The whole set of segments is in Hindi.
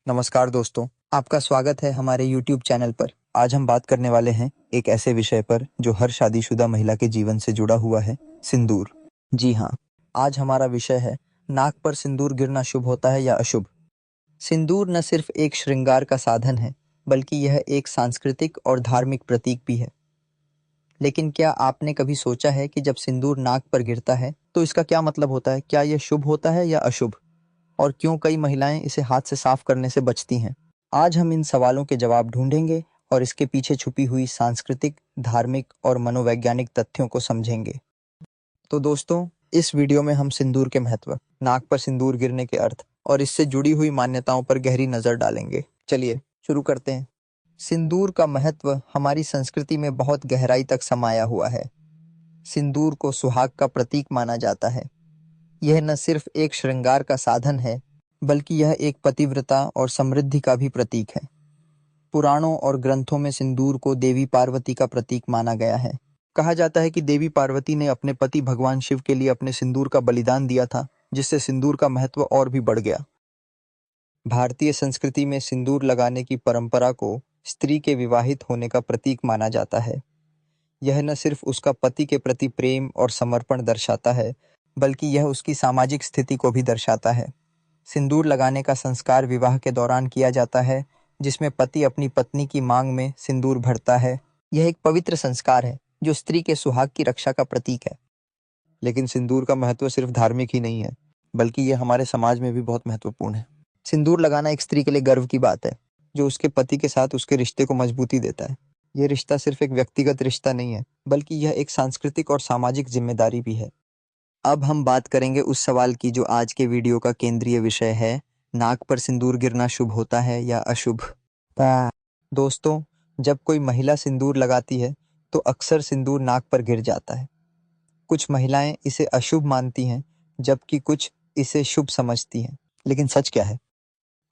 नमस्कार दोस्तों, आपका स्वागत है हमारे YouTube चैनल पर। आज हम बात करने वाले हैं एक ऐसे विषय पर जो हर शादीशुदा महिला के जीवन से जुड़ा हुआ है, सिंदूर। जी हाँ, आज हमारा विषय है नाक पर सिंदूर गिरना शुभ होता है या अशुभ। सिंदूर न सिर्फ एक श्रृंगार का साधन है, बल्कि यह एक सांस्कृतिक और धार्मिक प्रतीक भी है। लेकिन क्या आपने कभी सोचा है कि जब सिंदूर नाक पर गिरता है, तो इसका क्या मतलब होता है? क्या यह शुभ होता है या अशुभ? और क्यों कई महिलाएं इसे हाथ से साफ करने से बचती हैं? आज हम इन सवालों के जवाब ढूंढेंगे और इसके पीछे छुपी हुई सांस्कृतिक, धार्मिक और मनोवैज्ञानिक तथ्यों को समझेंगे। तो दोस्तों, इस वीडियो में हम सिंदूर के महत्व, नाक पर सिंदूर गिरने के अर्थ और इससे जुड़ी हुई मान्यताओं पर गहरी नजर डालेंगे। चलिए शुरू करते हैं। सिंदूर का महत्व हमारी संस्कृति में बहुत गहराई तक समाया हुआ है। सिंदूर को सुहाग का प्रतीक माना जाता है। यह न सिर्फ एक श्रृंगार का साधन है, बल्कि यह एक पतिव्रता और समृद्धि का भी प्रतीक है। पुराणों और ग्रंथों में सिंदूर को देवी पार्वती का प्रतीक माना गया है। कहा जाता है कि देवी पार्वती ने अपने पति भगवान शिव के लिए अपने सिंदूर का बलिदान दिया था, जिससे सिंदूर का महत्व और भी बढ़ गया। भारतीय संस्कृति में सिंदूर लगाने की परंपरा को स्त्री के विवाहित होने का प्रतीक माना जाता है। यह न सिर्फ उसका पति के प्रति प्रेम और समर्पण दर्शाता है, बल्कि यह उसकी सामाजिक स्थिति को भी दर्शाता है। सिंदूर लगाने का संस्कार विवाह के दौरान किया जाता है, जिसमें पति अपनी पत्नी की मांग में सिंदूर भरता है। यह एक पवित्र संस्कार है जो स्त्री के सुहाग की रक्षा का प्रतीक है। लेकिन सिंदूर का महत्व सिर्फ धार्मिक ही नहीं है, बल्कि यह हमारे समाज में भी बहुत महत्वपूर्ण है। सिंदूर लगाना एक स्त्री के लिए गर्व की बात है, जो उसके पति के साथ उसके रिश्ते को मजबूती देता है। यह रिश्ता सिर्फ एक व्यक्तिगत रिश्ता नहीं है, बल्कि यह एक सांस्कृतिक और सामाजिक जिम्मेदारी भी है। अब हम बात करेंगे उस सवाल की जो आज के वीडियो का केंद्रीय विषय है, नाक पर सिंदूर गिरना शुभ होता है या अशुभ? दोस्तों, जब कोई महिला सिंदूर लगाती है, तो अक्सर सिंदूर नाक पर गिर जाता है। कुछ महिलाएं इसे अशुभ मानती हैं, जबकि कुछ इसे शुभ समझती हैं। लेकिन सच क्या है?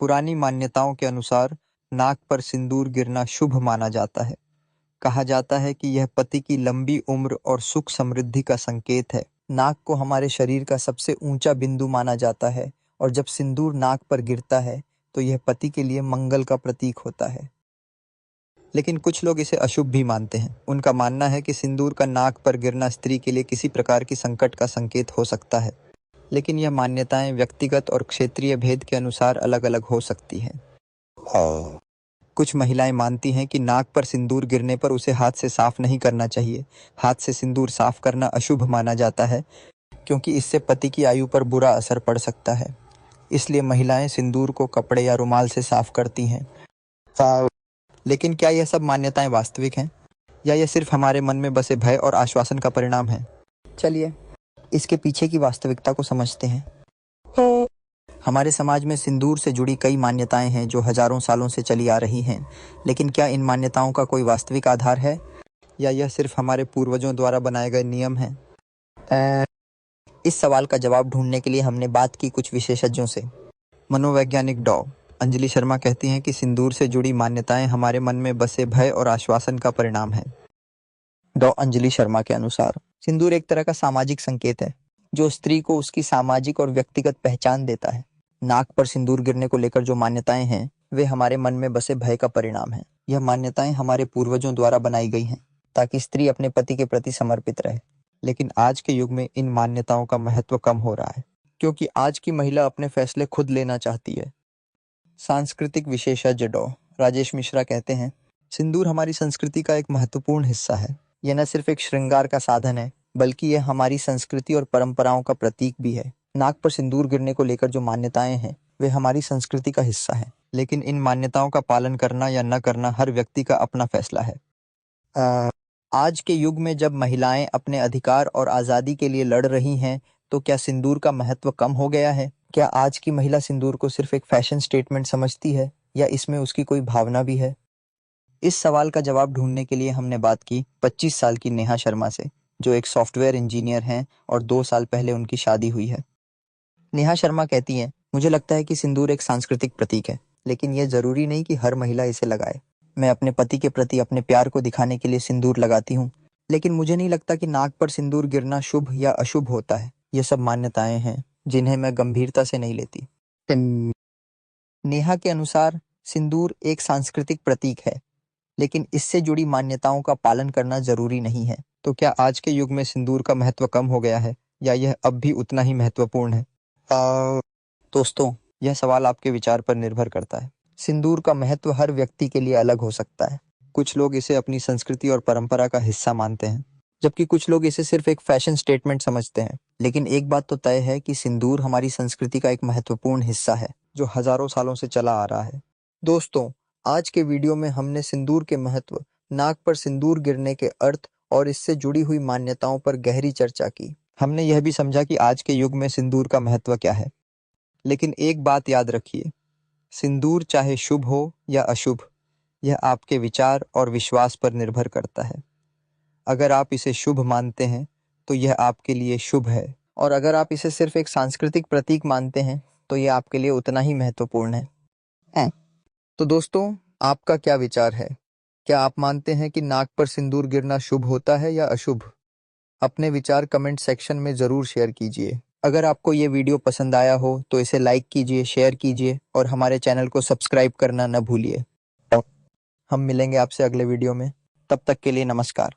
पुरानी मान्यताओं के अनुसार नाक पर सिंदूर गिरना शुभ माना जाता है। कहा जाता है कि यह पति की लंबी उम्र और सुख समृद्धि का संकेत है। नाक को हमारे शरीर का सबसे ऊंचा बिंदु माना जाता है, और जब सिंदूर नाक पर गिरता है तो यह पति के लिए मंगल का प्रतीक होता है। लेकिन कुछ लोग इसे अशुभ भी मानते हैं। उनका मानना है कि सिंदूर का नाक पर गिरना स्त्री के लिए किसी प्रकार की संकट का संकेत हो सकता है। लेकिन यह मान्यताएं व्यक्तिगत और क्षेत्रीय भेद के अनुसार अलग अलग हो सकती हैं। कुछ महिलाएं मानती हैं कि नाक पर सिंदूर गिरने पर उसे हाथ से साफ नहीं करना चाहिए। हाथ से सिंदूर साफ करना अशुभ माना जाता है, क्योंकि इससे पति की आयु पर बुरा असर पड़ सकता है। इसलिए महिलाएं सिंदूर को कपड़े या रुमाल से साफ करती हैं। लेकिन क्या यह सब मान्यताएं वास्तविक हैं, या यह सिर्फ हमारे मन में बसे भय और आश्वासन का परिणाम है? चलिए इसके पीछे की वास्तविकता को समझते हैं। हमारे समाज में सिंदूर से जुड़ी कई मान्यताएं हैं जो हजारों सालों से चली आ रही हैं। लेकिन क्या इन मान्यताओं का कोई वास्तविक आधार है, या यह सिर्फ हमारे पूर्वजों द्वारा बनाए गए नियम हैं? इस सवाल का जवाब ढूंढने के लिए हमने बात की कुछ विशेषज्ञों से। मनोवैज्ञानिक डॉ. अंजलि शर्मा कहती हैं कि सिंदूर से जुड़ी मान्यताएं हमारे मन में बसे भय और आश्वासन का परिणाम है। डॉ. अंजलि शर्मा के अनुसार सिंदूर एक तरह का सामाजिक संकेत है, जो स्त्री को उसकी सामाजिक और व्यक्तिगत पहचान देता है। नाक पर सिंदूर गिरने को लेकर जो मान्यताएं हैं, वे हमारे मन में बसे भय का परिणाम है। यह मान्यताएं हमारे पूर्वजों द्वारा बनाई गई हैं, ताकि स्त्री अपने पति के प्रति समर्पित रहे। लेकिन आज के युग में इन मान्यताओं का महत्व कम हो रहा है, क्योंकि आज की महिला अपने फैसले खुद लेना चाहती है। सांस्कृतिक विशेषज्ञ डॉ. राजेश मिश्रा कहते हैं, सिंदूर हमारी संस्कृति का एक महत्वपूर्ण हिस्सा है। यह न सिर्फ एक श्रृंगार का साधन है, बल्कि यह हमारी संस्कृति और परंपराओं का प्रतीक भी है। नाक पर सिंदूर गिरने को लेकर जो मान्यताएं हैं, वे हमारी संस्कृति का हिस्सा हैं। लेकिन इन मान्यताओं का पालन करना या न करना हर व्यक्ति का अपना फैसला है। आज के युग में जब महिलाएं अपने अधिकार और आज़ादी के लिए लड़ रही हैं, तो क्या सिंदूर का महत्व कम हो गया है? क्या आज की महिला सिंदूर को सिर्फ एक फैशन स्टेटमेंट समझती है, या इसमें उसकी कोई भावना भी है? इस सवाल का जवाब ढूंढने के लिए हमने बात की 25 साल की नेहा शर्मा से, जो एक सॉफ्टवेयर इंजीनियर हैं और 2 साल पहले उनकी शादी हुई है। नेहा शर्मा कहती हैं, मुझे लगता है कि सिंदूर एक सांस्कृतिक प्रतीक है, लेकिन यह जरूरी नहीं कि हर महिला इसे लगाए। मैं अपने पति के प्रति अपने प्यार को दिखाने के लिए सिंदूर लगाती हूँ, लेकिन मुझे नहीं लगता कि नाक पर सिंदूर गिरना शुभ या अशुभ होता है। ये सब मान्यताएं हैं जिन्हें मैं गंभीरता से नहीं लेती। नेहा के अनुसार सिंदूर एक सांस्कृतिक प्रतीक है, लेकिन इससे जुड़ी मान्यताओं का पालन करना जरूरी नहीं है। तो क्या आज के युग में सिंदूर का महत्व कम हो गया है या यह अब भी उतना ही महत्वपूर्ण है? दोस्तों, यह सवाल आपके विचार पर निर्भर करता है। सिंदूर का महत्व हर व्यक्ति के लिए अलग हो सकता है। कुछ लोग इसे अपनी संस्कृति और परंपरा का हिस्सा मानते हैं, जबकि कुछ लोग इसे सिर्फ एक फैशन स्टेटमेंट समझते हैं। लेकिन एक बात तो तय है कि सिंदूर हमारी संस्कृति का एक महत्वपूर्ण हिस्सा है, जो हजारों सालों से चला आ रहा है। दोस्तों, आज के वीडियो में हमने सिंदूर के महत्व, नाक पर सिंदूर गिरने के अर्थ और इससे जुड़ी हुई मान्यताओं पर गहरी चर्चा की। हमने यह भी समझा कि आज के युग में सिंदूर का महत्व क्या है। लेकिन एक बात याद रखिए, सिंदूर चाहे शुभ हो या अशुभ, यह आपके विचार और विश्वास पर निर्भर करता है। अगर आप इसे शुभ मानते हैं तो यह आपके लिए शुभ है, और अगर आप इसे सिर्फ एक सांस्कृतिक प्रतीक मानते हैं तो यह आपके लिए उतना ही महत्वपूर्ण है। तो दोस्तों, आपका क्या विचार है? क्या आप मानते हैं कि नाक पर सिंदूर गिरना शुभ होता है या अशुभ? अपने विचार कमेंट सेक्शन में ज़रूर शेयर कीजिए। अगर आपको ये वीडियो पसंद आया हो तो इसे लाइक कीजिए, शेयर कीजिए और हमारे चैनल को सब्सक्राइब करना न भूलिए। हम मिलेंगे आपसे अगले वीडियो में। तब तक के लिए नमस्कार।